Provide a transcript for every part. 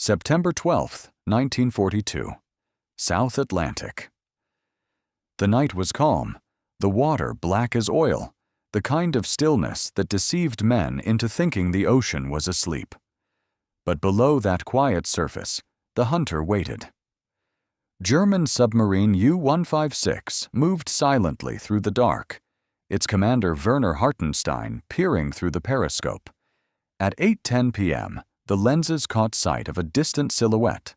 September 12, 1942. South Atlantic. The night was calm, the water black as oil, the kind of stillness that deceived men into thinking the ocean was asleep. But below that quiet surface, the hunter waited. German submarine U-156 moved silently through the dark, its commander Werner Hartenstein peering through the periscope. At 8:10 p.m., the lenses caught sight of a distant silhouette,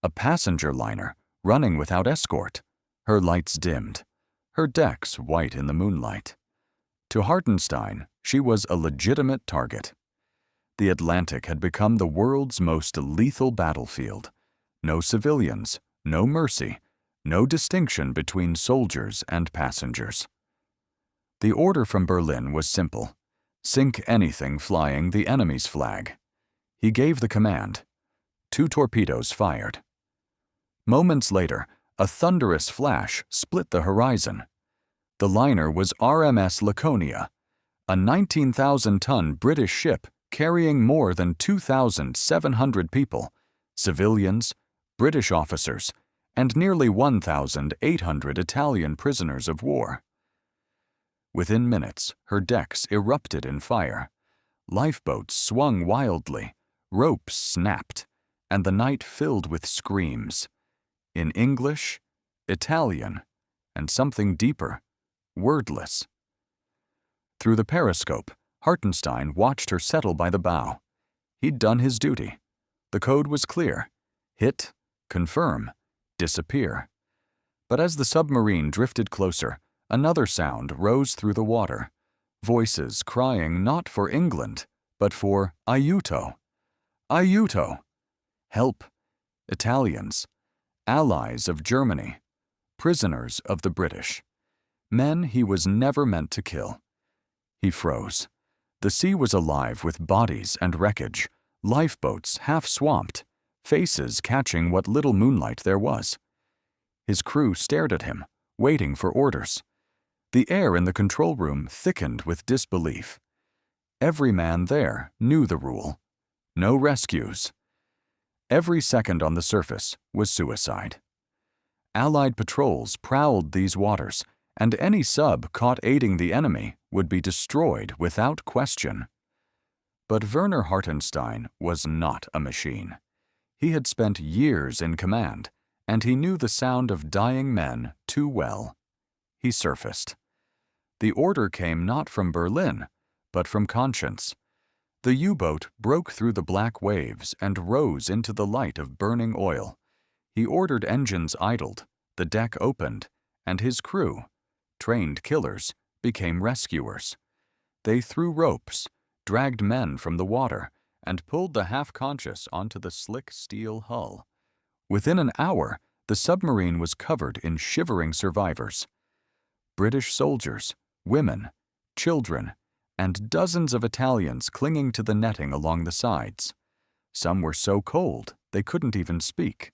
a passenger liner running without escort, her lights dimmed, her decks white in the moonlight. To Hartenstein, she was a legitimate target. The Atlantic had become the world's most lethal battlefield. No civilians, no mercy, no distinction between soldiers and passengers. The order from Berlin was simple: sink anything flying the enemy's flag. He gave the command. 2 torpedoes fired. Moments later, a thunderous flash split the horizon. The liner was RMS Laconia, a 19,000-ton British ship carrying more than 2,700 people, civilians, British officers, and nearly 1,800 Italian prisoners of war. Within minutes, her decks erupted in fire. Lifeboats swung wildly, ropes snapped, and the night filled with screams. In English, Italian, and something deeper, wordless. Through the periscope, Hartenstein watched her settle by the bow. He'd done his duty. The code was clear: hit, confirm, disappear. But as the submarine drifted closer, another sound rose through the water. Voices crying not for England, but for aiuto. Aiuto! Help! Italians, allies of Germany, prisoners of the British, men he was never meant to kill. He froze. The sea was alive with bodies and wreckage, lifeboats half swamped, faces catching what little moonlight there was. His crew stared at him, waiting for orders. The air in the control room thickened with disbelief. Every man there knew the rule: no rescues. Every second on the surface was suicide. Allied patrols prowled these waters, and any sub caught aiding the enemy would be destroyed without question. But Werner Hartenstein was not a machine. He had spent years in command, and he knew the sound of dying men too well. He surfaced. The order came not from Berlin, but from conscience. The U-boat broke through the black waves and rose into the light of burning oil. He ordered engines idled, the deck opened, and his crew, trained killers, became rescuers. They threw ropes, dragged men from the water, and pulled the half-conscious onto the slick steel hull. Within an hour, the submarine was covered in shivering survivors. British soldiers, women, children, and dozens of Italians clinging to the netting along the sides. Some were so cold they couldn't even speak.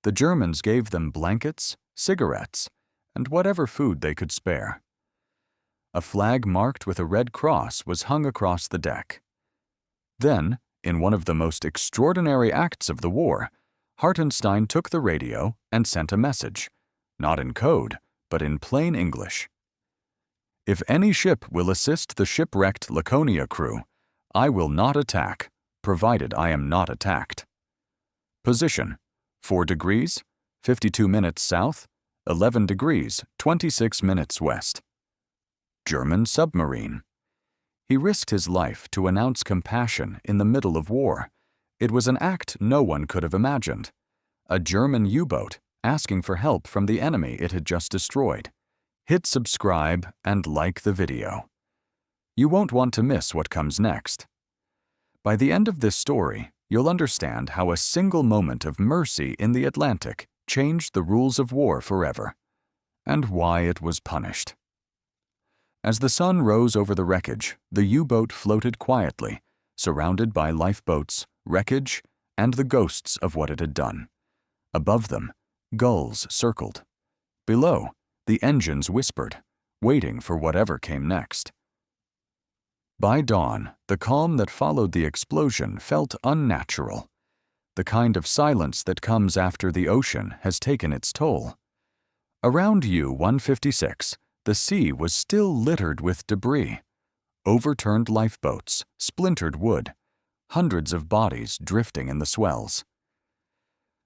The Germans gave them blankets, cigarettes, and whatever food they could spare. A flag marked with a red cross was hung across the deck. Then, in one of the most extraordinary acts of the war, Hartenstein took the radio and sent a message, not in code, but in plain English. If any ship will assist the shipwrecked Laconia crew, I will not attack, provided I am not attacked. Position: 4 degrees, 52 minutes south, 11 degrees, 26 minutes west. German submarine. He risked his life to announce compassion in the middle of war. It was an act no one could have imagined. A German U-boat asking for help from the enemy it had just destroyed. Hit subscribe and like the video. You won't want to miss what comes next. By the end of this story, you'll understand how a single moment of mercy in the Atlantic changed the rules of war forever, and why it was punished. As the sun rose over the wreckage, the U-boat floated quietly, surrounded by lifeboats, wreckage, and the ghosts of what it had done. Above them, gulls circled. Below, the engines whispered, waiting for whatever came next. By dawn, the calm that followed the explosion felt unnatural. The kind of silence that comes after the ocean has taken its toll. Around U-156, the sea was still littered with debris. Overturned lifeboats, splintered wood, hundreds of bodies drifting in the swells.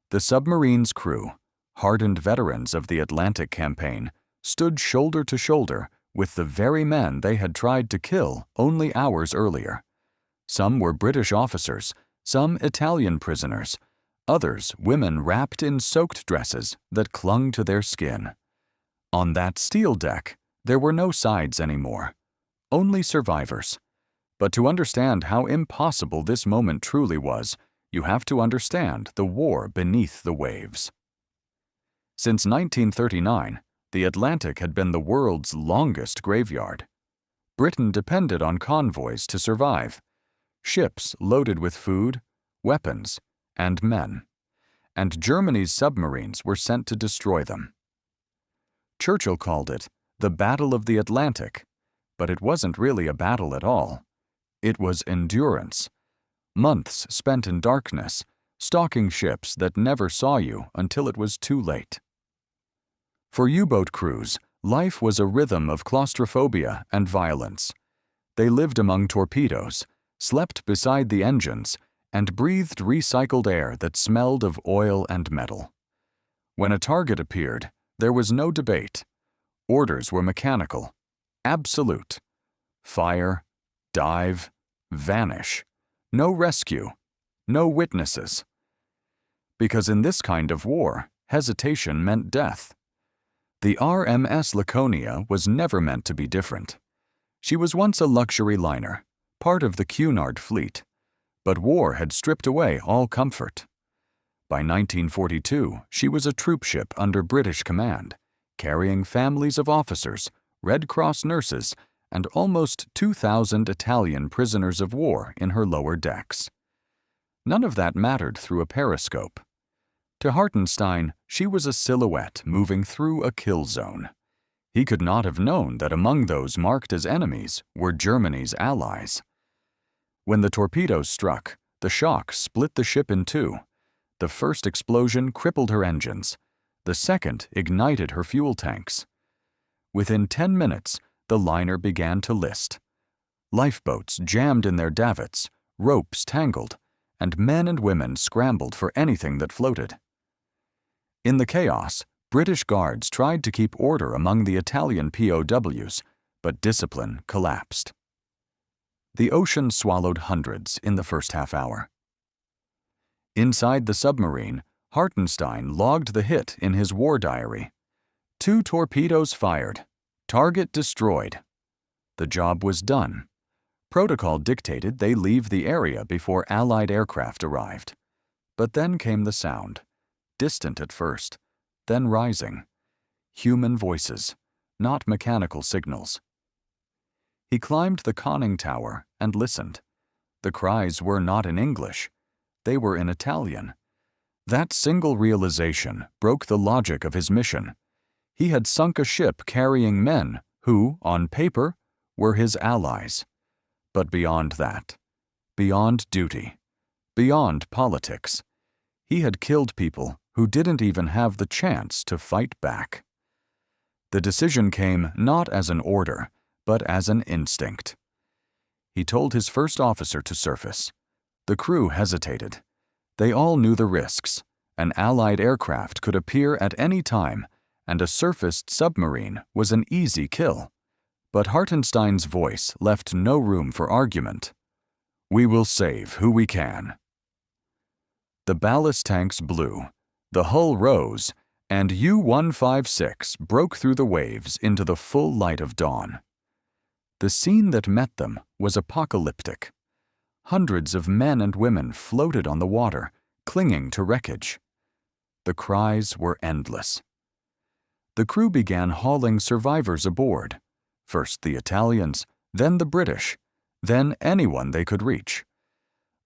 The submarine's crew, hardened veterans of the Atlantic campaign, stood shoulder to shoulder with the very men they had tried to kill only hours earlier. Some were British officers, some Italian prisoners, others women wrapped in soaked dresses that clung to their skin. On that steel deck, there were no sides anymore, only survivors. But to understand how impossible this moment truly was, you have to understand the war beneath the waves. Since 1939, the Atlantic had been the world's longest graveyard. Britain depended on convoys to survive, ships loaded with food, weapons, and men, and Germany's submarines were sent to destroy them. Churchill called it the Battle of the Atlantic, but it wasn't really a battle at all. It was endurance. Months spent in darkness, stalking ships that never saw you until it was too late. For U-boat crews, life was a rhythm of claustrophobia and violence. They lived among torpedoes, slept beside the engines, and breathed recycled air that smelled of oil and metal. When a target appeared, there was no debate. Orders were mechanical, absolute. Fire, dive, vanish. No rescue, no witnesses. Because in this kind of war, hesitation meant death. The RMS Laconia was never meant to be different. She was once a luxury liner, part of the Cunard fleet, but war had stripped away all comfort. By 1942, she was a troop ship under British command, carrying families of officers, Red Cross nurses, and almost 2,000 Italian prisoners of war in her lower decks. None of that mattered through a periscope. To Hartenstein, she was a silhouette moving through a kill zone. He could not have known that among those marked as enemies were Germany's allies. When the torpedoes struck, the shock split the ship in two. The first explosion crippled her engines. The second ignited her fuel tanks. Within 10 minutes, the liner began to list. Lifeboats jammed in their davits, ropes tangled, and men and women scrambled for anything that floated. In the chaos, British guards tried to keep order among the Italian POWs, but discipline collapsed. The ocean swallowed hundreds in the first half hour. Inside the submarine, Hartenstein logged the hit in his war diary. 2 torpedoes fired. Target destroyed. The job was done. Protocol dictated they leave the area before Allied aircraft arrived. But then came the sound, distant at first, then rising. Human voices, not mechanical signals. He climbed the conning tower and listened. The cries were not in English. They were in Italian. That single realization broke the logic of his mission. He had sunk a ship carrying men who, on paper, were his allies. But beyond that, beyond duty, beyond politics, he had killed people who didn't even have the chance to fight back. The decision came not as an order, but as an instinct. He told his first officer to surface. The crew hesitated. They all knew the risks. An Allied aircraft could appear at any time, and a surfaced submarine was an easy kill. But Hartenstein's voice left no room for argument. "We will save who we can." The ballast tanks blew, the hull rose, and U-156 broke through the waves into the full light of dawn. The scene that met them was apocalyptic. Hundreds of men and women floated on the water, clinging to wreckage. The cries were endless. The crew began hauling survivors aboard. First the Italians, then the British, then anyone they could reach.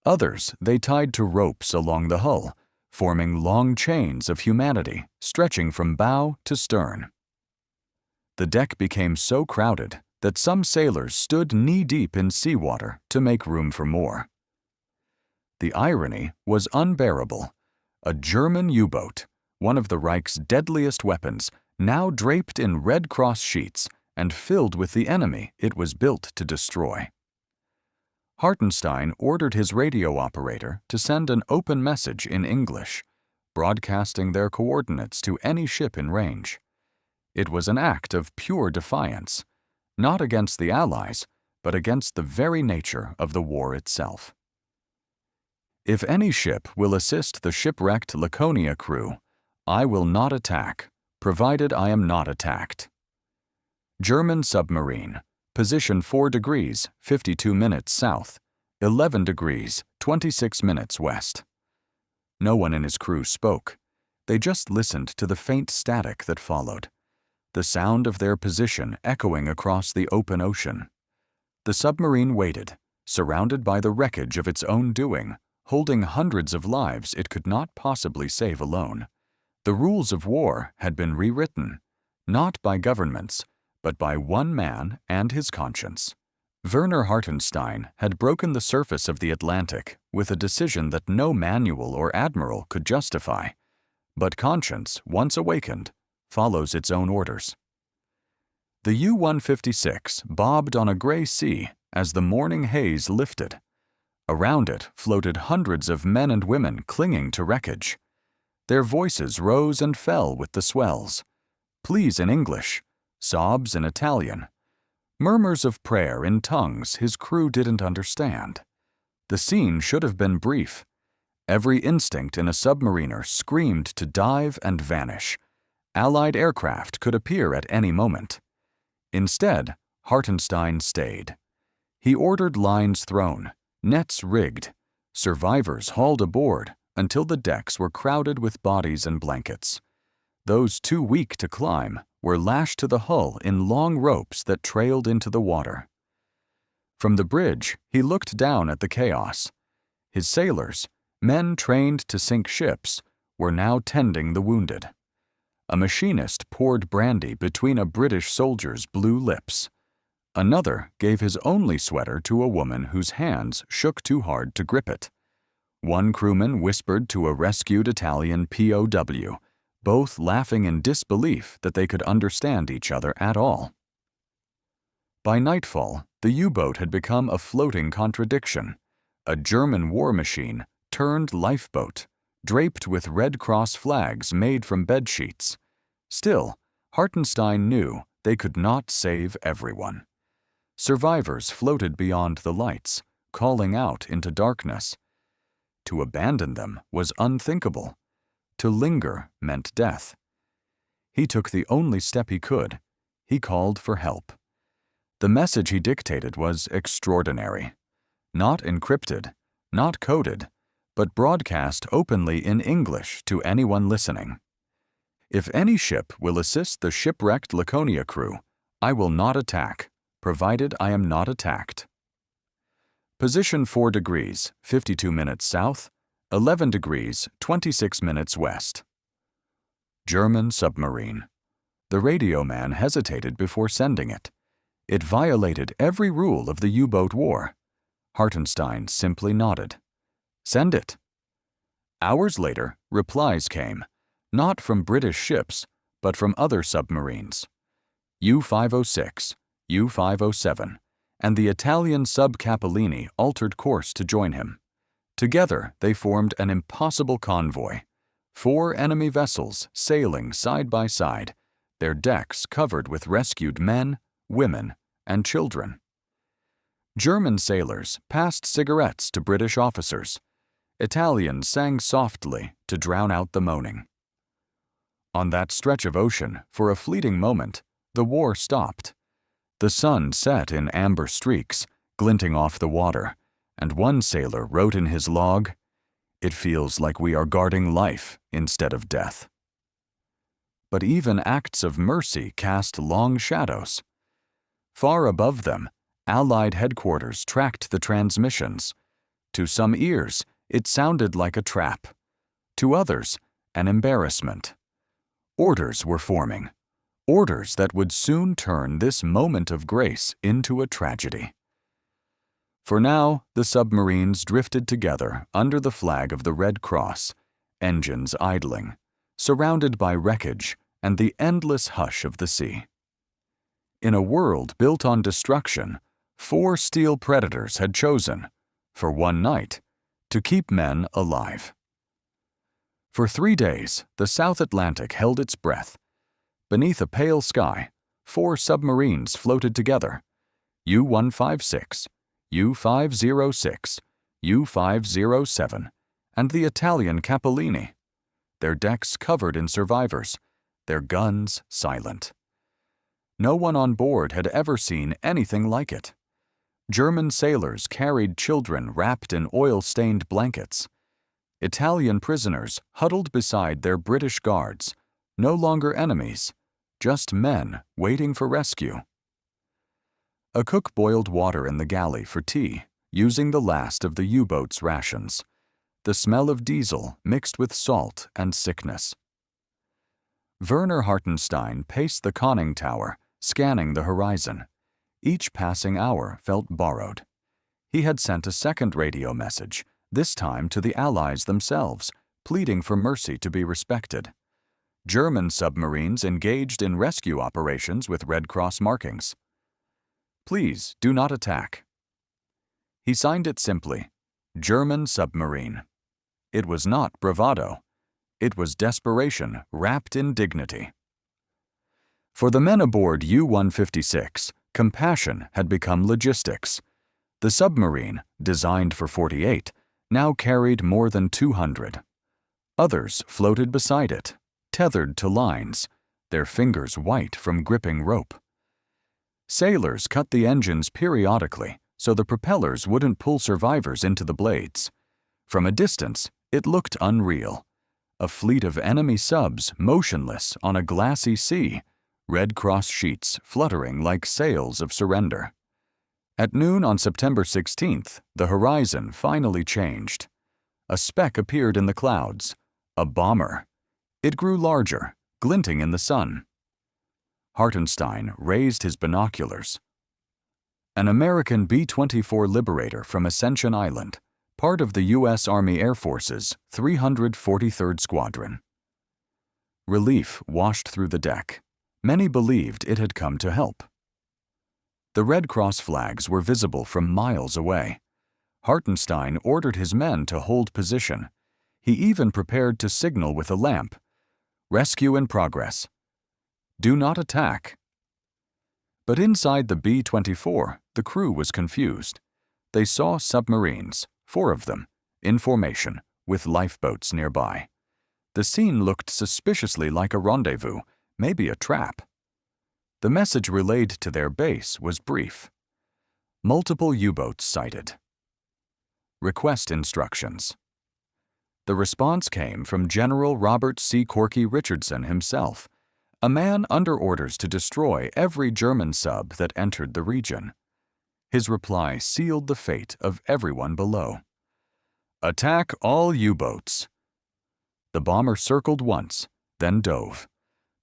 Others they tied to ropes along the hull, forming long chains of humanity stretching from bow to stern. The deck became so crowded that some sailors stood knee-deep in seawater to make room for more. The irony was unbearable. A German U-boat, one of the Reich's deadliest weapons, now draped in Red Cross sheets and filled with the enemy it was built to destroy. Hartenstein ordered his radio operator to send an open message in English, broadcasting their coordinates to any ship in range. It was an act of pure defiance, not against the Allies, but against the very nature of the war itself. If any ship will assist the shipwrecked Laconia crew, I will not attack, provided I am not attacked. German submarine, position 4 degrees, 52 minutes south, 11 degrees, 26 minutes west. No one in his crew spoke. They just listened to the faint static that followed, the sound of their position echoing across the open ocean. The submarine waited, surrounded by the wreckage of its own doing, holding hundreds of lives it could not possibly save alone. The rules of war had been rewritten, not by governments, but by one man and his conscience. Werner Hartenstein had broken the surface of the Atlantic with a decision that no manual or admiral could justify. But conscience, once awakened, follows its own orders. The U-156 bobbed on a gray sea as the morning haze lifted. Around it floated hundreds of men and women clinging to wreckage. Their voices rose and fell with the swells. Pleas in English, sobs in Italian, murmurs of prayer in tongues his crew didn't understand. The scene should have been brief. Every instinct in a submariner screamed to dive and vanish. Allied aircraft could appear at any moment. Instead, Hartenstein stayed. He ordered lines thrown, nets rigged, survivors hauled aboard until the decks were crowded with bodies and blankets. Those too weak to climb were lashed to the hull in long ropes that trailed into the water. From the bridge, he looked down at the chaos. His sailors, men trained to sink ships, were now tending the wounded. A machinist poured brandy between a British soldier's blue lips. Another gave his only sweater to a woman whose hands shook too hard to grip it. One crewman whispered to a rescued Italian POW, both laughing in disbelief that they could understand each other at all. By nightfall, the U-boat had become a floating contradiction, a German war machine turned lifeboat, draped with Red Cross flags made from bedsheets. Still, Hartenstein knew they could not save everyone. Survivors floated beyond the lights, calling out into darkness. To abandon them was unthinkable. To linger meant death. He took the only step he could. He called for help. The message he dictated was extraordinary. Not encrypted, not coded, but broadcast openly in English to anyone listening. If any ship will assist the shipwrecked Laconia crew, I will not attack, provided I am not attacked. Position 4 degrees, 52 minutes south, 11 degrees, 26 minutes west. German submarine. The radio man hesitated before sending it. It violated every rule of the U-boat war. Hartenstein simply nodded. Send it. Hours later, replies came, not from British ships, but from other submarines. U-506, U-507, and the Italian sub Capellini altered course to join him. Together, they formed an impossible convoy. 4 enemy vessels sailing side by side, their decks covered with rescued men, women, and children. German sailors passed cigarettes to British officers. Italians sang softly to drown out the moaning. On that stretch of ocean, for a fleeting moment, the war stopped. The sun set in amber streaks, glinting off the water, and one sailor wrote in his log, "It feels like we are guarding life instead of death." But even acts of mercy cast long shadows. Far above them, Allied headquarters tracked the transmissions. To some ears, it sounded like a trap. To others, an embarrassment. Orders were forming. Orders that would soon turn this moment of grace into a tragedy. For now, the submarines drifted together under the flag of the Red Cross, engines idling, surrounded by wreckage and the endless hush of the sea. In a world built on destruction, 4 steel predators had chosen, for one night, to keep men alive. For 3 days, the South Atlantic held its breath. Beneath a pale sky, 4 submarines floated together: U-156, U-506, U-507, and the Italian Cappellini, their decks covered in survivors, their guns silent. No one on board had ever seen anything like it. German sailors carried children wrapped in oil-stained blankets. Italian prisoners huddled beside their British guards, no longer enemies, just men waiting for rescue. A cook boiled water in the galley for tea, using the last of the U-boat's rations, the smell of diesel mixed with salt and sickness. Werner Hartenstein paced the conning tower, scanning the horizon. Each passing hour felt borrowed. He had sent a second radio message, this time to the Allies themselves, pleading for mercy to be respected. German submarines engaged in rescue operations with Red Cross markings. Please do not attack. He signed it simply, German submarine. It was not bravado. It was desperation wrapped in dignity. For the men aboard U-156, compassion had become logistics. The submarine, designed for 48, now carried more than 200. Others floated beside it, tethered to lines, their fingers white from gripping rope. Sailors cut the engines periodically so the propellers wouldn't pull survivors into the blades. From a distance, it looked unreal. A fleet of enemy subs motionless on a glassy sea, Red Cross sheets fluttering like sails of surrender. At noon on September 16th, the horizon finally changed. A speck appeared in the clouds, a bomber. It grew larger, glinting in the sun. Hartenstein raised his binoculars. An American B-24 Liberator from Ascension Island, part of the U.S. Army Air Force's 343rd Squadron. Relief washed through the deck. Many believed it had come to help. The Red Cross flags were visible from miles away. Hartenstein ordered his men to hold position. He even prepared to signal with a lamp. Rescue in progress. Do not attack. But inside the B-24, the crew was confused. They saw submarines, 4 of them, in formation, with lifeboats nearby. The scene looked suspiciously like a rendezvous, maybe a trap. The message relayed to their base was brief. Multiple U-boats sighted. Request instructions. The response came from General Robert C. Corky Richardson himself, a man under orders to destroy every German sub that entered the region. His reply sealed the fate of everyone below. Attack all U-boats. The bomber circled once, then dove.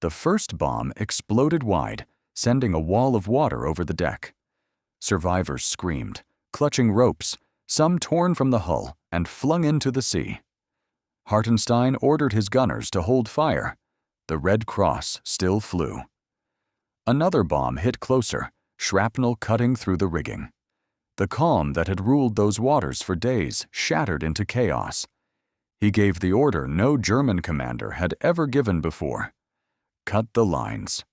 The first bomb exploded wide, sending a wall of water over the deck. Survivors screamed, clutching ropes, some torn from the hull and flung into the sea. Hartenstein ordered his gunners to hold fire. The Red Cross still flew. Another bomb hit closer, shrapnel cutting through the rigging. The calm that had ruled those waters for days shattered into chaos. He gave the order no German commander had ever given before. Cut the lines.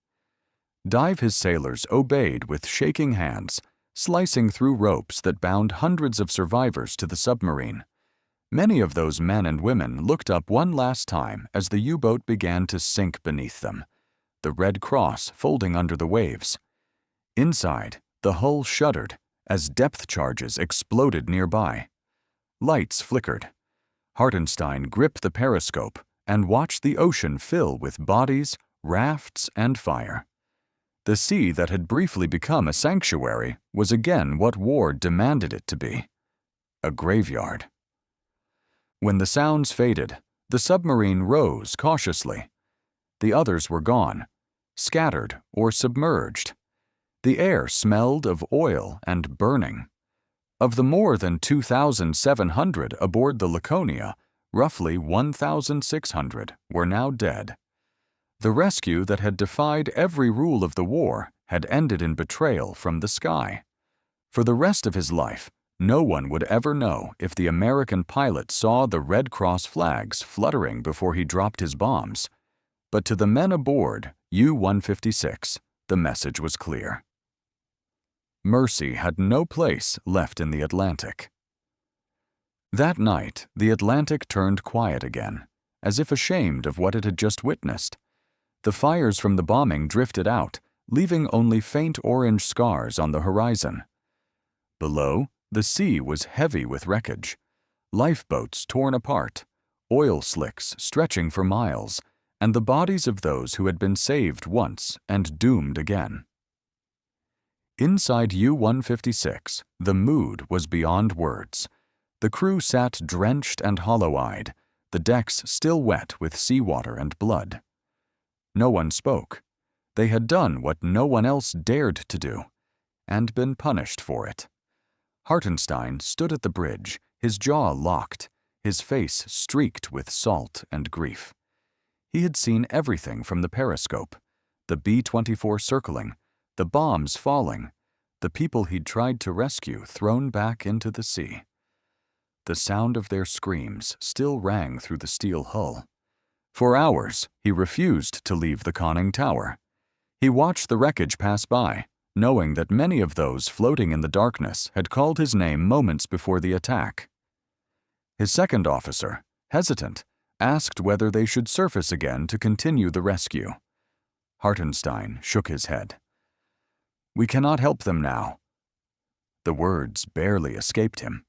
Dive his sailors obeyed with shaking hands, slicing through ropes that bound hundreds of survivors to the submarine. Many of those men and women looked up one last time as the U-boat began to sink beneath them, the Red Cross folding under the waves. Inside, the hull shuddered as depth charges exploded nearby. Lights flickered. Hartenstein gripped the periscope and watched the ocean fill with bodies, rafts, and fire. The sea that had briefly become a sanctuary was again what war demanded it to be: a graveyard. When the sounds faded, the submarine rose cautiously. The others were gone, scattered or submerged. The air smelled of oil and burning. Of the more than 2,700 aboard the Laconia, roughly 1,600 were now dead. The rescue that had defied every rule of the war had ended in betrayal from the sky. For the rest of his life, no one would ever know if the American pilot saw the Red Cross flags fluttering before he dropped his bombs. But to the men aboard U-156, the message was clear. Mercy had no place left in the Atlantic. That night, the Atlantic turned quiet again, as if ashamed of what it had just witnessed. The fires from the bombing drifted out, leaving only faint orange scars on the horizon. Below, the sea was heavy with wreckage. Lifeboats torn apart, oil slicks stretching for miles, and the bodies of those who had been saved once and doomed again. Inside U-156, the mood was beyond words. The crew sat drenched and hollow-eyed, the decks still wet with seawater and blood. No one spoke. They had done what no one else dared to do, and been punished for it. Hartenstein stood at the bridge, his jaw locked, his face streaked with salt and grief. He had seen everything from the periscope, the B-24 circling, the bombs falling, the people he'd tried to rescue thrown back into the sea. The sound of their screams still rang through the steel hull. For hours, he refused to leave the conning tower. He watched the wreckage pass by, knowing that many of those floating in the darkness had called his name moments before the attack. His second officer, hesitant, asked whether they should surface again to continue the rescue. Hartenstein shook his head. "We cannot help them now." The words barely escaped him.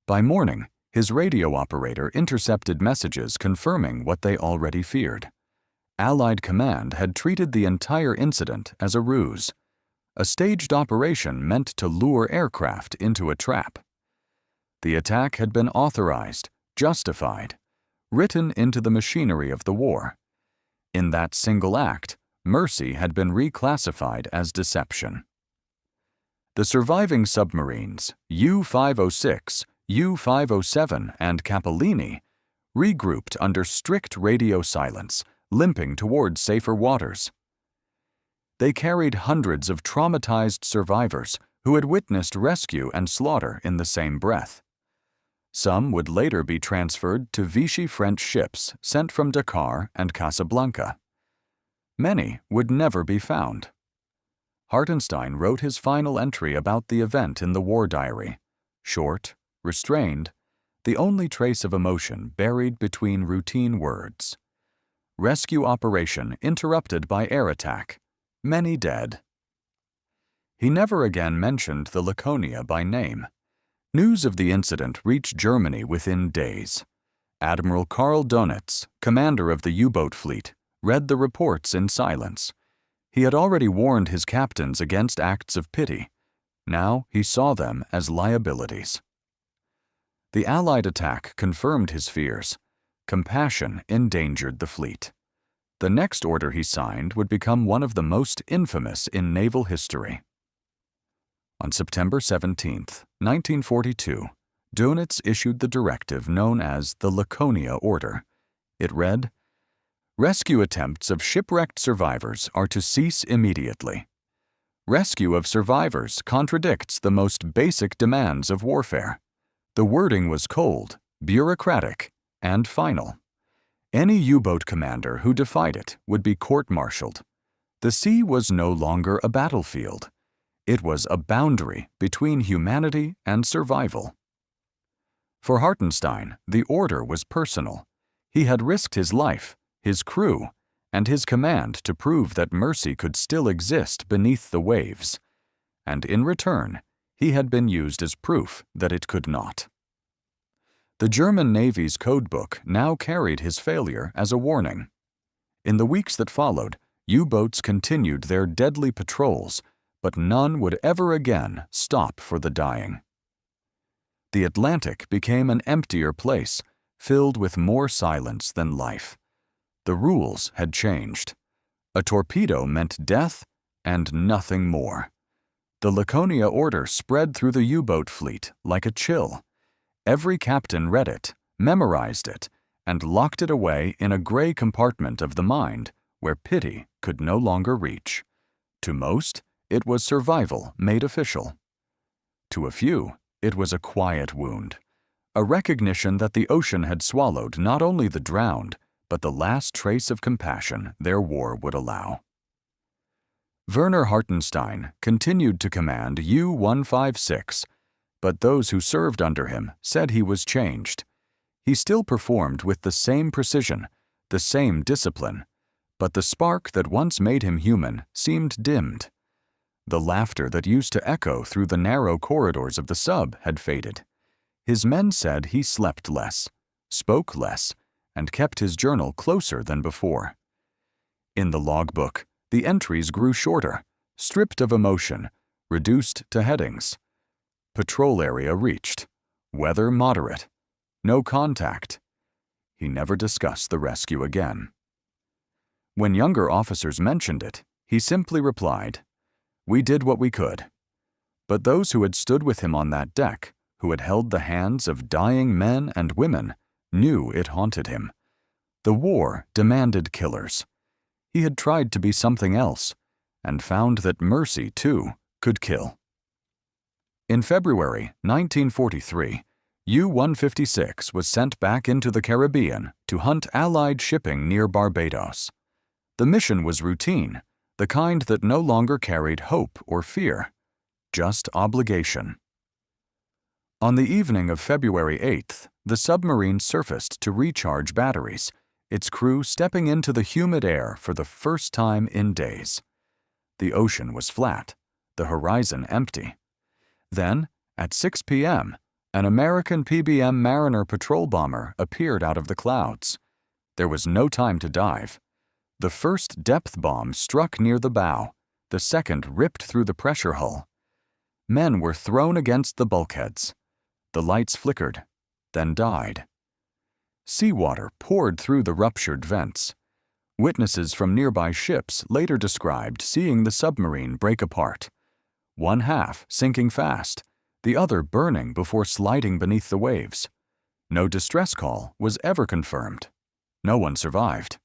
By morning, his radio operator intercepted messages confirming what they already feared. Allied command had treated the entire incident as a ruse, a staged operation meant to lure aircraft into a trap. The attack had been authorized, justified, written into the machinery of the war. In that single act, mercy had been reclassified as deception. The surviving submarines, U-506, U-507, and Capellini, regrouped under strict radio silence, limping towards safer waters. They carried hundreds of traumatized survivors who had witnessed rescue and slaughter in the same breath. Some would later be transferred to Vichy French ships sent from Dakar and Casablanca. Many would never be found. Hartenstein wrote his final entry about the event in the war diary, short, restrained, the only trace of emotion buried between routine words. Rescue operation interrupted by air attack. Many dead. He never again mentioned the Laconia by name. News of the incident reached Germany within days. Admiral Karl Donitz, commander of the U-boat fleet, read the reports in silence. He had already warned his captains against acts of pity. Now he saw them as liabilities. The Allied attack confirmed his fears. Compassion endangered the fleet. The next order he signed would become one of the most infamous in naval history. On September 17, 1942, Donitz issued the directive known as the Laconia Order. It read, "Rescue attempts of shipwrecked survivors are to cease immediately. Rescue of survivors contradicts the most basic demands of warfare." The wording was cold, bureaucratic, and final. Any U-boat commander who defied it would be court-martialed. The sea was no longer a battlefield. It was a boundary between humanity and survival. For Hartenstein, the order was personal. He had risked his life, his crew, and his command to prove that mercy could still exist beneath the waves. And in return, he had been used as proof that it could not. The German Navy's codebook now carried his failure as a warning. In the weeks that followed, U-boats continued their deadly patrols, but none would ever again stop for the dying. The Atlantic became an emptier place, filled with more silence than life. The rules had changed. A torpedo meant death and nothing more. The Laconia Order spread through the U-boat fleet like a chill. Every captain read it, memorized it, and locked it away in a gray compartment of the mind where pity could no longer reach. To most, it was survival made official. To a few, it was a quiet wound, a recognition that the ocean had swallowed not only the drowned, but the last trace of compassion their war would allow. Werner Hartenstein continued to command U-156, but those who served under him said he was changed. He still performed with the same precision, the same discipline, but the spark that once made him human seemed dimmed. The laughter that used to echo through the narrow corridors of the sub had faded. His men said he slept less, spoke less, and kept his journal closer than before. In the logbook, the entries grew shorter, stripped of emotion, reduced to headings. Patrol area reached. Weather moderate. No contact. He never discussed the rescue again. When younger officers mentioned it, he simply replied, "We did what we could." But those who had stood with him on that deck, who had held the hands of dying men and women, knew it haunted him. The war demanded killers. He had tried to be something else, and found that mercy, too, could kill. In February 1943, U-156 was sent back into the Caribbean to hunt Allied shipping near Barbados. The mission was routine, the kind that no longer carried hope or fear, just obligation. On the evening of February 8th, the submarine surfaced to recharge batteries, its crew stepping into the humid air for the first time in days. The ocean was flat, the horizon empty. Then, at 6 p.m., an American PBM Mariner patrol bomber appeared out of the clouds. There was no time to dive. The first depth bomb struck near the bow, the second ripped through the pressure hull. Men were thrown against the bulkheads. The lights flickered, then died. Seawater poured through the ruptured vents. Witnesses from nearby ships later described seeing the submarine break apart, one half sinking fast, the other burning before sliding beneath the waves. No distress call was ever confirmed. No one survived.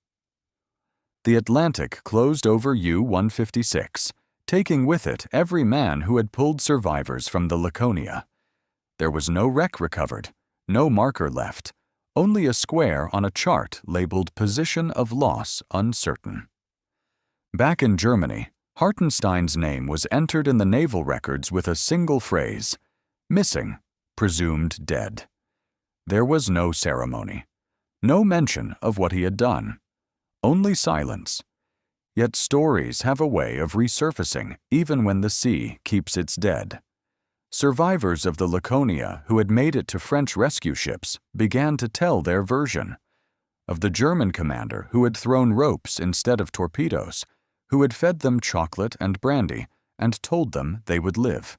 The Atlantic closed over U-156, taking with it every man who had pulled survivors from the Laconia. There was no wreck recovered, no marker left, only a square on a chart labeled Position of Loss Uncertain. Back in Germany, Hartenstein's name was entered in the naval records with a single phrase, "Missing, presumed dead." There was no ceremony, no mention of what he had done, only silence. Yet stories have a way of resurfacing even when the sea keeps its dead. Survivors of the Laconia who had made it to French rescue ships began to tell their version. Of the German commander who had thrown ropes instead of torpedoes, who had fed them chocolate and brandy and told them they would live.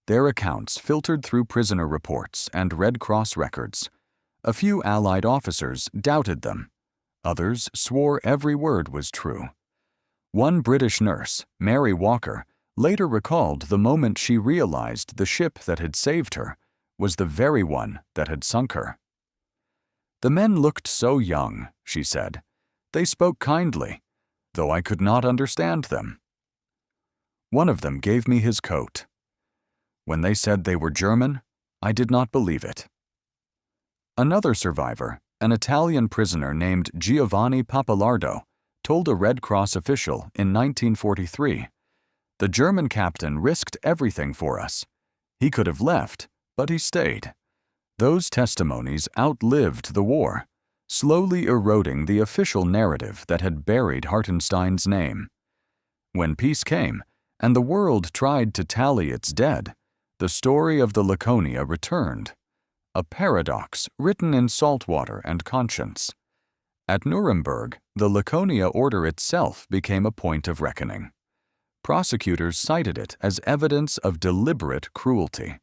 Their accounts filtered through prisoner reports and Red Cross records. A few Allied officers doubted them. Others swore every word was true. One British nurse, Mary Walker, later recalled the moment she realized the ship that had saved her was the very one that had sunk her. "The men looked so young," she said. "They spoke kindly, though I could not understand them." One of them gave me his coat. When they said they were German, I did not believe it. Another survivor, an Italian prisoner named Giovanni Papalardo, told a Red Cross official in 1943, "The German captain risked everything for us. He could have left, but he stayed." Those testimonies outlived the war, slowly eroding the official narrative that had buried Hartenstein's name. When peace came, and the world tried to tally its dead, the story of the Laconia returned, a paradox written in saltwater and conscience. At Nuremberg, the Laconia Order itself became a point of reckoning. Prosecutors cited it as evidence of deliberate cruelty.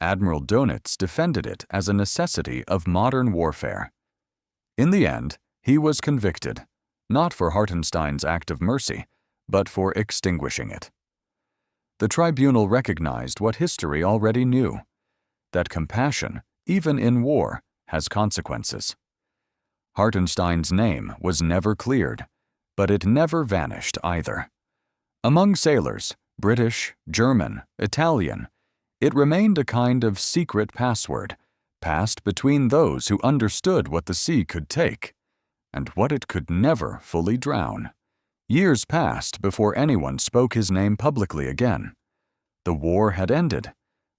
Admiral Dönitz defended it as a necessity of modern warfare. In the end, he was convicted, not for Hartenstein's act of mercy, but for extinguishing it. the tribunal recognized what history already knew, that compassion, even in war, has consequences. Hartenstein's name was never cleared, but it never vanished either. Among sailors, British, German, Italian, it remained a kind of secret password, passed between those who understood what the sea could take and what it could never fully drown. Years passed before anyone spoke his name publicly again. The war had ended,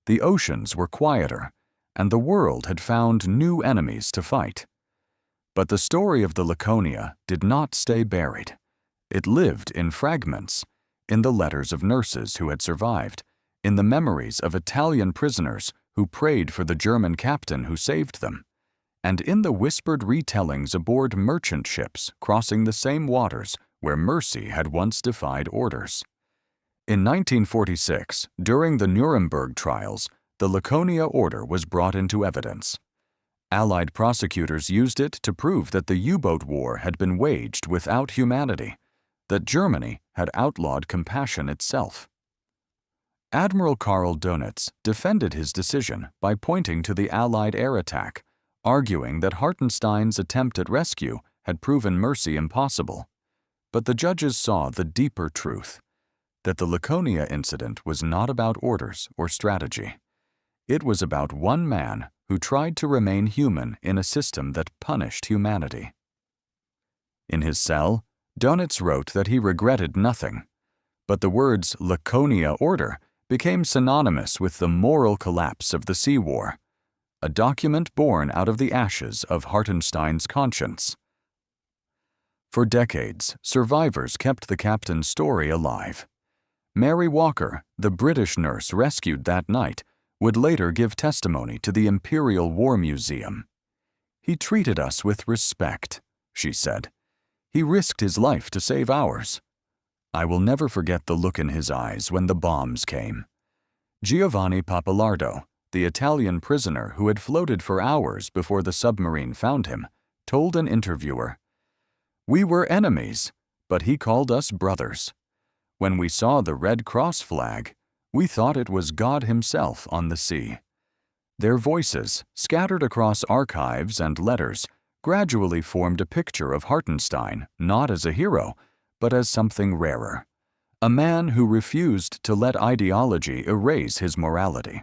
the oceans were quieter, and the world had found new enemies to fight. But the story of the Laconia did not stay buried. It lived in fragments, in the letters of nurses who had survived, in the memories of Italian prisoners who prayed for the German captain who saved them, and in the whispered retellings aboard merchant ships crossing the same waters where mercy had once defied orders. In 1946, during the Nuremberg trials, the Laconia Order was brought into evidence. Allied prosecutors used it to prove that the U-boat war had been waged without humanity, that Germany had outlawed compassion itself. Admiral Karl Dönitz defended his decision by pointing to the Allied air attack, arguing that Hartenstein's attempt at rescue had proven mercy impossible. But the judges saw the deeper truth, that the Laconia incident was not about orders or strategy. It was about one man who tried to remain human in a system that punished humanity. In his cell, Dönitz wrote that he regretted nothing, but the words Laconia Order became synonymous with the moral collapse of the sea war, a document born out of the ashes of Hartenstein's conscience. For decades, survivors kept the captain's story alive. Mary Walker, the British nurse rescued that night, would later give testimony to the Imperial War Museum. "He treated us with respect," she said. "He risked his life to save ours. I will never forget the look in his eyes when the bombs came." Giovanni Pappalardo, the Italian prisoner who had floated for hours before the submarine found him, told an interviewer, "We were enemies, but he called us brothers. When we saw the Red Cross flag, we thought it was God himself on the sea." Their voices, scattered across archives and letters, gradually formed a picture of Hartenstein not as a hero, but as something rarer, a man who refused to let ideology erase his morality.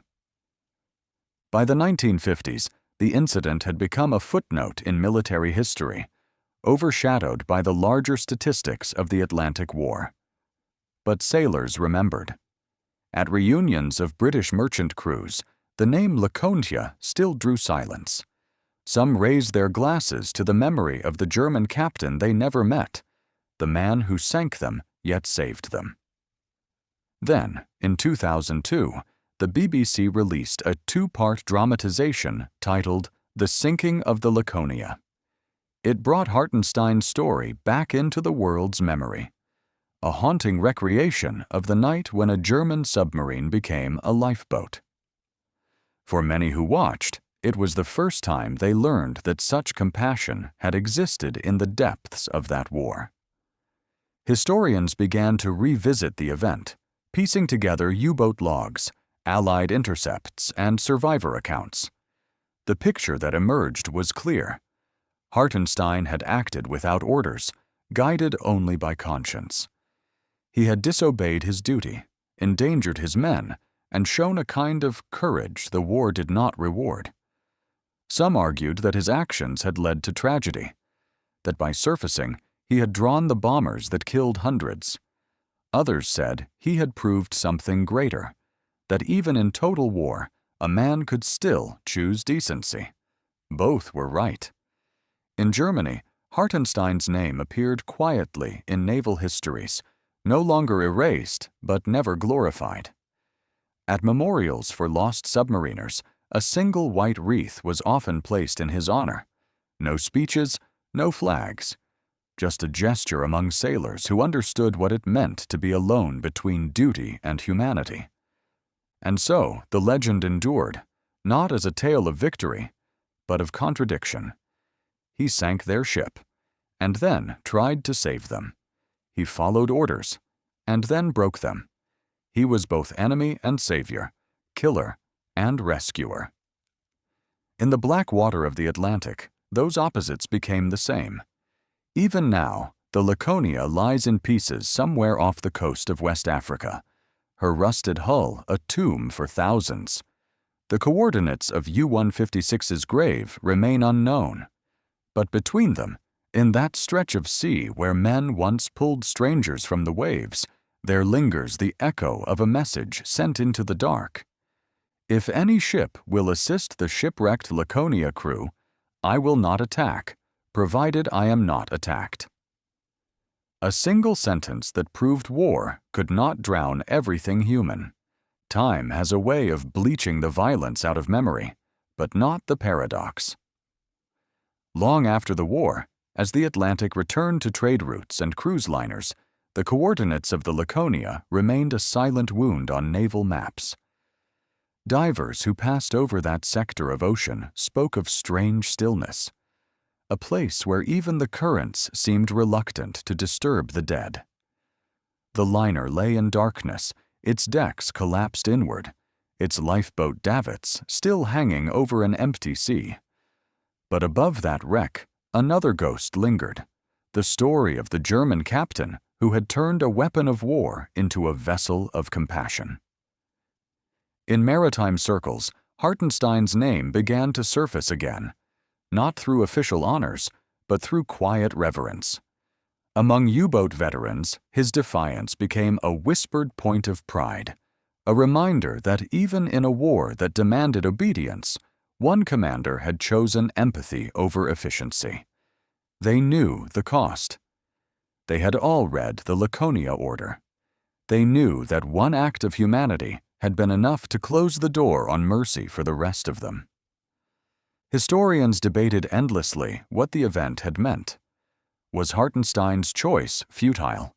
By the 1950s, the incident had become a footnote in military history, overshadowed by the larger statistics of the Atlantic War. But sailors remembered. At reunions of British merchant crews, the name Laconia still drew silence. Some raised their glasses to the memory of the German captain they never met, the man who sank them yet saved them. Then, in 2002, the BBC released a two-part dramatization titled The Sinking of the Laconia. It brought Hartenstein's story back into the world's memory, a haunting recreation of the night when a German submarine became a lifeboat. For many who watched, it was the first time they learned that such compassion had existed in the depths of that war. Historians began to revisit the event, piecing together U-boat logs, Allied intercepts, and survivor accounts. The picture that emerged was clear. Hartenstein had acted without orders, guided only by conscience. He had disobeyed his duty, endangered his men, and shown a kind of courage the war did not reward. Some argued that his actions had led to tragedy, that by surfacing, he had drawn the bombers that killed hundreds. Others said he had proved something greater, that even in total war, a man could still choose decency. Both were right. In Germany, Hartenstein's name appeared quietly in naval histories, no longer erased but never glorified. At memorials for lost submariners, a single white wreath was often placed in his honor. No speeches, no flags, just a gesture among sailors who understood what it meant to be alone between duty and humanity. And so the legend endured, not as a tale of victory, but of contradiction. He sank their ship, and then tried to save them. He followed orders, and then broke them. He was both enemy and savior, killer and rescuer. In the black water of the Atlantic, those opposites became the same. Even now, the Laconia lies in pieces somewhere off the coast of West Africa, her rusted hull a tomb for thousands. The coordinates of U-156's grave remain unknown. But between them, in that stretch of sea where men once pulled strangers from the waves, there lingers the echo of a message sent into the dark. If any ship will assist the shipwrecked Laconia crew, I will not attack, provided I am not attacked. A single sentence that proved war could not drown everything human. Time has a way of bleaching the violence out of memory, but not the paradox. Long after the war, as the Atlantic returned to trade routes and cruise liners, the coordinates of the Laconia remained a silent wound on naval maps. Divers who passed over that sector of ocean spoke of strange stillness, a place where even the currents seemed reluctant to disturb the dead. The liner lay in darkness, its decks collapsed inward, its lifeboat davits still hanging over an empty sea. But above that wreck, another ghost lingered, the story of the German captain who had turned a weapon of war into a vessel of compassion. In maritime circles, Hartenstein's name began to surface again, not through official honors, but through quiet reverence. Among U-boat veterans, his defiance became a whispered point of pride, a reminder that even in a war that demanded obedience, one commander had chosen empathy over efficiency. They knew the cost. They had all read the Laconia Order. They knew that one act of humanity had been enough to close the door on mercy for the rest of them. Historians debated endlessly what the event had meant. Was Hartenstein's choice futile,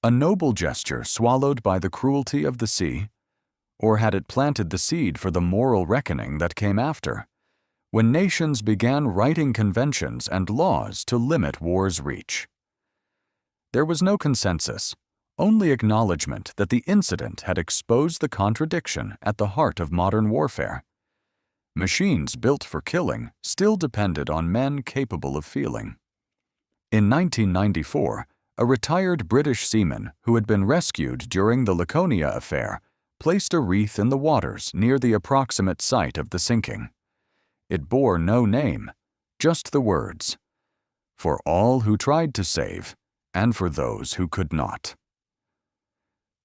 a noble gesture swallowed by the cruelty of the sea? Or had it planted the seed for the moral reckoning that came after, when nations began writing conventions and laws to limit war's reach? There was no consensus, only acknowledgement that the incident had exposed the contradiction at the heart of modern warfare. Machines built for killing still depended on men capable of feeling. In 1994, a retired British seaman who had been rescued during the Laconia affair placed a wreath in the waters near the approximate site of the sinking. It bore no name, just the words, "For all who tried to save, and for those who could not."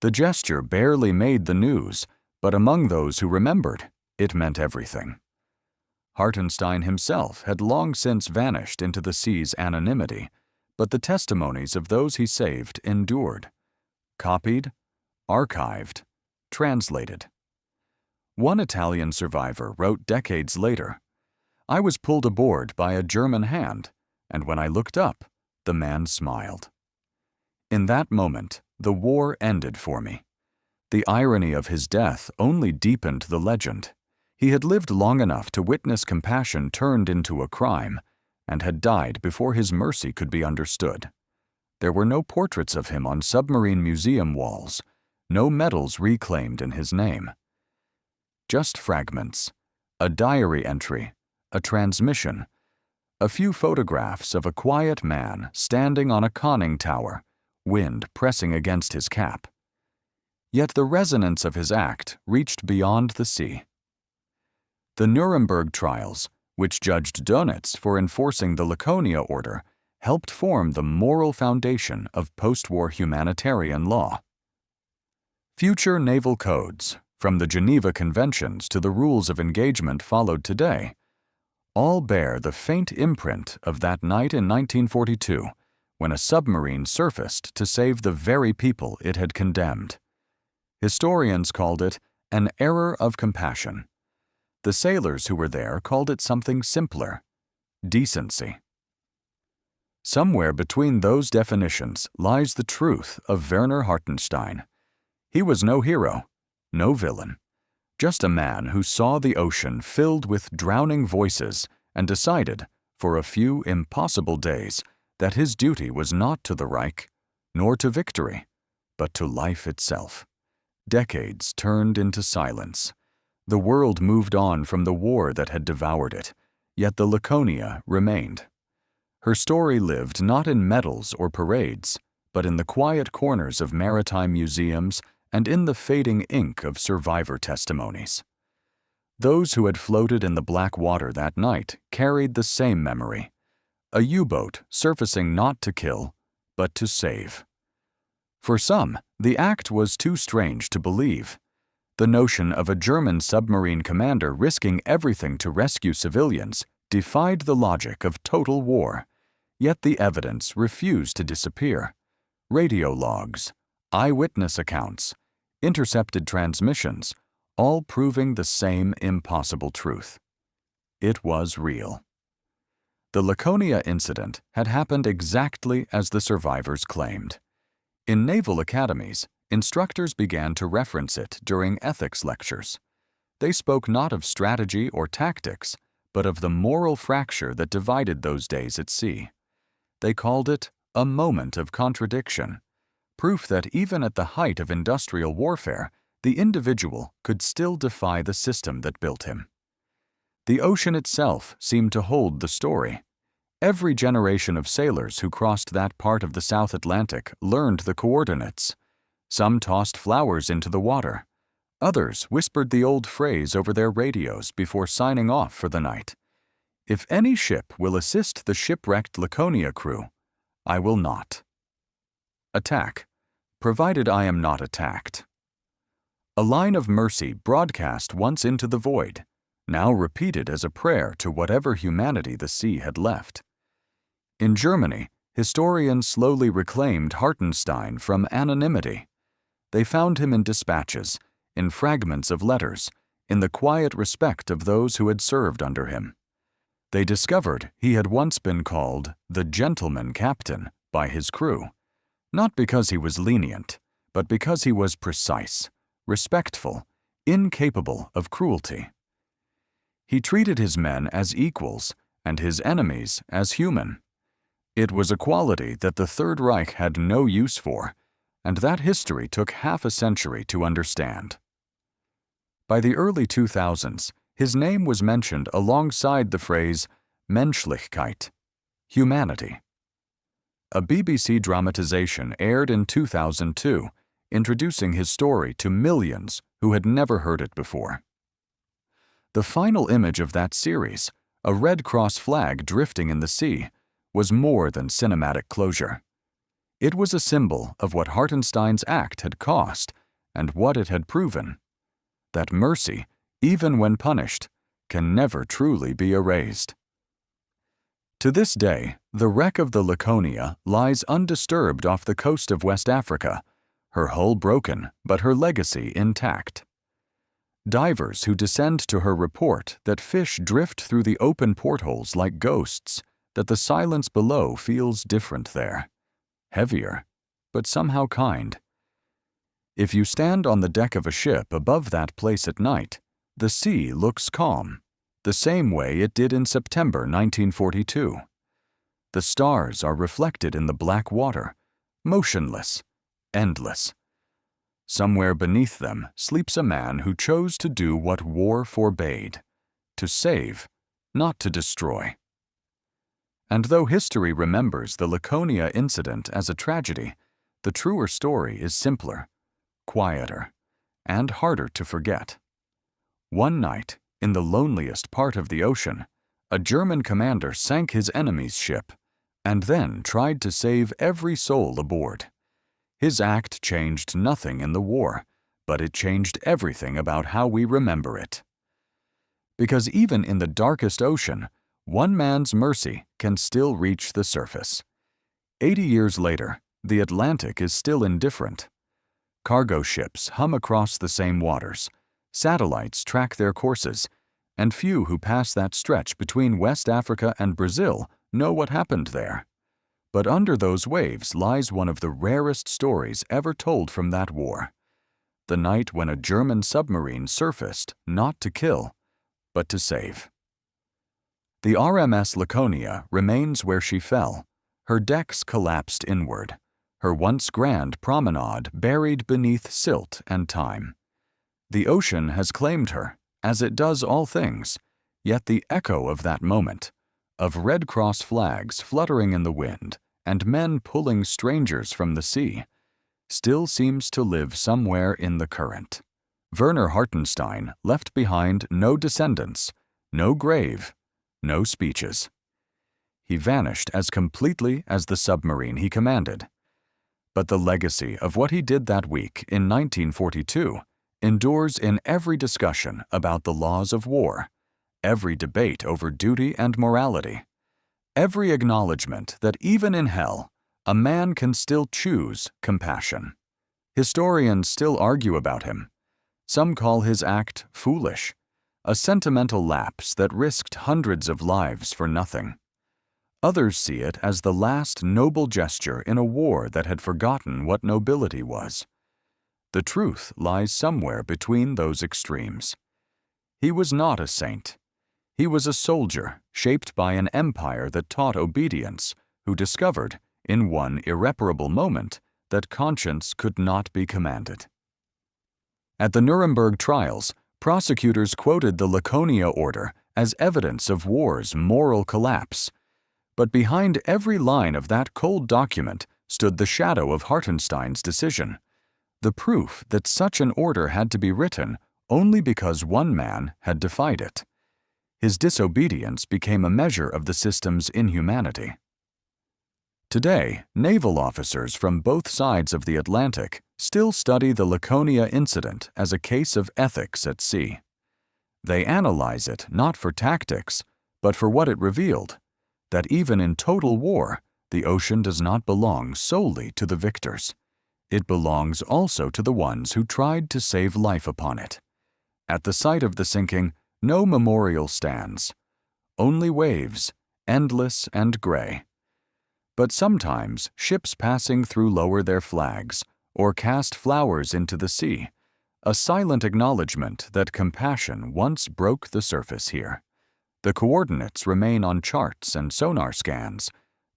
The gesture barely made the news, but among those who remembered, it meant everything. Hartenstein himself had long since vanished into the sea's anonymity, but the testimonies of those he saved endured, copied, archived, translated. One Italian survivor wrote decades later, "I was pulled aboard by a German hand, and when I looked up, the man smiled. In that moment, the war ended for me. The irony of his death only deepened the legend. He had lived long enough to witness compassion turned into a crime, and had died before his mercy could be understood. There were no portraits of him on submarine museum walls, no medals reclaimed in his name. Just fragments, a diary entry, a transmission, a few photographs of a quiet man standing on a conning tower, wind pressing against his cap. Yet the resonance of his act reached beyond the sea. The Nuremberg trials, which judged Dönitz for enforcing the Laconia Order, helped form the moral foundation of post-war humanitarian law. Future naval codes, from the Geneva Conventions to the rules of engagement followed today, all bear the faint imprint of that night in 1942, when a submarine surfaced to save the very people it had condemned. Historians called it an error of compassion. The sailors who were there called it something simpler: decency. Somewhere between those definitions lies the truth of Werner Hartenstein. He was no hero, no villain, just a man who saw the ocean filled with drowning voices and decided, for a few impossible days, that his duty was not to the Reich, nor to victory, but to life itself. Decades turned into silence. The world moved on from the war that had devoured it, yet the Laconia remained. Her story lived not in medals or parades, but in the quiet corners of maritime museums and in the fading ink of survivor testimonies. Those who had floated in the black water that night carried the same memory: a U-boat surfacing not to kill, but to save. For some, the act was too strange to believe. The notion of a German submarine commander risking everything to rescue civilians defied the logic of total war, yet the evidence refused to disappear. Radio logs, eyewitness accounts, intercepted transmissions, all proving the same impossible truth. It was real. The Laconia incident had happened exactly as the survivors claimed. In naval academies, instructors began to reference it during ethics lectures. They spoke not of strategy or tactics, but of the moral fracture that divided those days at sea. They called it a moment of contradiction, proof that even at the height of industrial warfare, the individual could still defy the system that built him. The ocean itself seemed to hold the story. Every generation of sailors who crossed that part of the South Atlantic learned the coordinates. Some tossed flowers into the water. Others whispered the old phrase over their radios before signing off for the night: "If any ship will assist the shipwrecked Laconia crew, I will not." Attack, provided I am not attacked. A line of mercy broadcast once into the void, now repeated as a prayer to whatever humanity the sea had left. In Germany, historians slowly reclaimed Hartenstein from anonymity. They found him in dispatches, in fragments of letters, in the quiet respect of those who had served under him. They discovered he had once been called the gentleman captain by his crew, not because he was lenient, but because he was precise, respectful, incapable of cruelty. He treated his men as equals and his enemies as human. It was a quality that the Third Reich had no use for, and that history took half a century to understand. By the early 2000s, his name was mentioned alongside the phrase Menschlichkeit, humanity. A BBC dramatization aired in 2002, introducing his story to millions who had never heard it before. The final image of that series, a Red Cross flag drifting in the sea, was more than cinematic closure. It was a symbol of what Hartenstein's act had cost and what it had proven: that mercy, even when punished, can never truly be erased. To this day, the wreck of the Laconia lies undisturbed off the coast of West Africa, her hull broken but her legacy intact. Divers who descend to her report that fish drift through the open portholes like ghosts, that the silence below feels different there, heavier, but somehow kind. If you stand on the deck of a ship above that place at night, the sea looks calm, the same way it did in September 1942. The stars are reflected in the black water, motionless, endless. Somewhere beneath them sleeps a man who chose to do what war forbade: to save, not to destroy. And though history remembers the Laconia incident as a tragedy, the truer story is simpler, quieter, and harder to forget. One night, in the loneliest part of the ocean, a German commander sank his enemy's ship and then tried to save every soul aboard. His act changed nothing in the war, but it changed everything about how we remember it. Because even in the darkest ocean, one man's mercy can still reach the surface. 80 years later, the Atlantic is still indifferent. Cargo ships hum across the same waters, satellites track their courses, and few who pass that stretch between West Africa and Brazil know what happened there. But under those waves lies one of the rarest stories ever told from that war: the night when a German submarine surfaced not to kill, but to save. The RMS Laconia remains where she fell, her decks collapsed inward, her once grand promenade buried beneath silt and time. The ocean has claimed her, as it does all things, yet the echo of that moment, of Red Cross flags fluttering in the wind and men pulling strangers from the sea, still seems to live somewhere in the current. Werner Hartenstein left behind no descendants, no grave, no speeches. He vanished as completely as the submarine he commanded. But the legacy of what he did that week in 1942 endures in every discussion about the laws of war, every debate over duty and morality, every acknowledgement that even in hell, a man can still choose compassion. Historians still argue about him. Some call his act foolish, a sentimental lapse that risked hundreds of lives for nothing. Others see it as the last noble gesture in a war that had forgotten what nobility was. The truth lies somewhere between those extremes. He was not a saint. He was a soldier shaped by an empire that taught obedience, who discovered, in one irreparable moment, that conscience could not be commanded. At the Nuremberg trials, prosecutors quoted the Laconia Order as evidence of war's moral collapse. But behind every line of that cold document stood the shadow of Hartenstein's decision, the proof that such an order had to be written only because one man had defied it. His disobedience became a measure of the system's inhumanity. Today, naval officers from both sides of the Atlantic still study the Laconia incident as a case of ethics at sea. They analyze it not for tactics, but for what it revealed, that even in total war, the ocean does not belong solely to the victors. It belongs also to the ones who tried to save life upon it. At the site of the sinking, no memorial stands, only waves, endless and gray. But sometimes ships passing through lower their flags or cast flowers into the sea, a silent acknowledgement that compassion once broke the surface here. The coordinates remain on charts and sonar scans,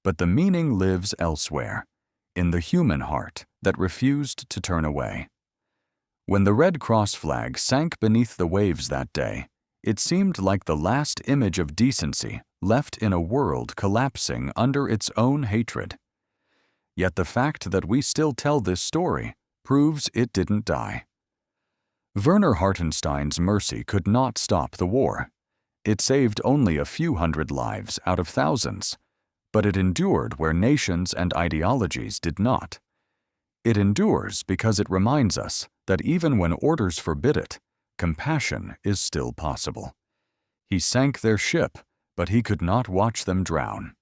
but the meaning lives elsewhere, in the human heart that refused to turn away. When the Red Cross flag sank beneath the waves that day, it seemed like the last image of decency left in a world collapsing under its own hatred. Yet the fact that we still tell this story proves it didn't die. Werner Hartenstein's mercy could not stop the war. It saved only a few hundred lives out of thousands, but it endured where nations and ideologies did not. It endures because it reminds us that even when orders forbid it, compassion is still possible. He sank their ship, but he could not watch them drown.